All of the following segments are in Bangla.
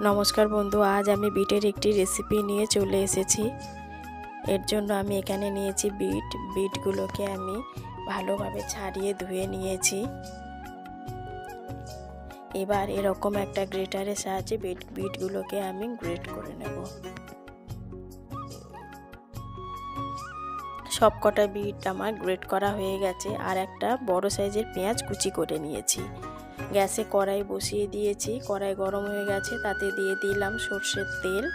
নমস্কার বন্ধু, আজ আমি বিটের একটি রেসিপি নিয়ে চলে এসেছি। এর জন্য আমি এখানে নিয়েছি বিটগুলোকে আমি ভালোভাবে ছাড়িয়ে ধুয়ে নিয়েছি। এবার এরকম একটা গ্রেটারের সাহায্যে বিটগুলোকে আমি গ্রেট করে নেব। সব কটা বিট আমার গ্রেট করা হয়ে গেছে। আর একটা বড় সাইজের পেঁয়াজ কুচি করে নিয়েছি। গ্যাসে কড়াই বসিয়ে দিয়েছি, কড়াই গরম হয়ে গেছে, তাতে দিয়ে দিলাম সর্ষের তেল।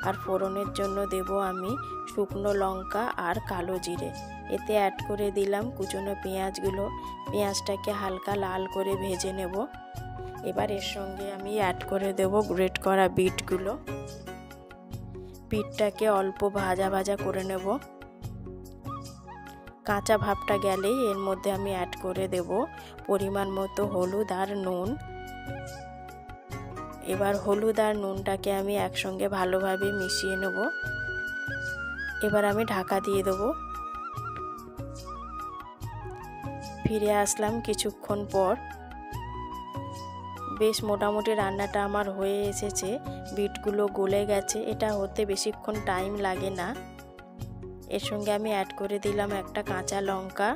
আর ফোড়নের জন্য দেব আমি শুকনো লঙ্কা আর কালো জিরে। এতে অ্যাড করে দিলাম কুচনো পেঁয়াজগুলো। পেঁয়াজটাকে হালকা লাল করে ভেজে নেব। এবার এর সঙ্গে আমি অ্যাড করে দেব গ্রেট করা বিটগুলো। বিটটাকে অল্প ভাজা ভাজা করে নেব। কাঁচা ভাবটা গেলেই এর মধ্যে আমি অ্যাড করে দেব পরিমাণ মতো হলুদ আর নুন। এবার হলুদ আর নুনটাকে আমি একসঙ্গে ভালোভাবে মিশিয়ে নেব। এবার আমি ঢাকা দিয়ে দেব। ফিরে আসলাম কিছুক্ষণ পর। বেশ মোটামুটি রান্নাটা আমার হয়ে এসেছে। বিটগুলো গলে গেছে। এটা হতে বেশিক্ষণ টাইম লাগে না। এর সঙ্গে আমি অ্যাড করে দিলাম একটা কাঁচা লঙ্কা।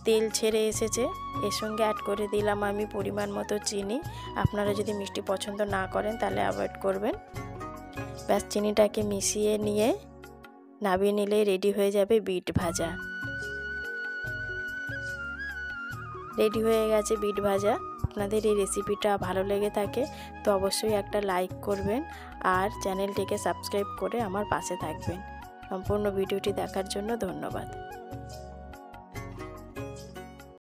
তেল ছেড়ে এসেছে। এর সঙ্গে অ্যাড করে দিলাম আমি পরিমাণ মতো চিনি। আপনারা যদি মিষ্টি পছন্দ না করেন তাহলে অ্যাভয়েড করবেন। ব্যাস, চিনিটাকে মিশিয়ে নিয়ে নামিয়ে নিলে রেডি হয়ে যাবে বিট ভাজা। রেডি হয়ে গেছে বিট ভাজা। আপনাদের এই রেসিপিটা ভালো লেগে থাকে তো অবশ্যই একটা লাইক করবেন আর চ্যানেলটিকে সাবস্ক্রাইব করে আমার পাশে থাকবেন। সম্পূর্ণ ভিডিওটি দেখার জন্য ধন্যবাদ।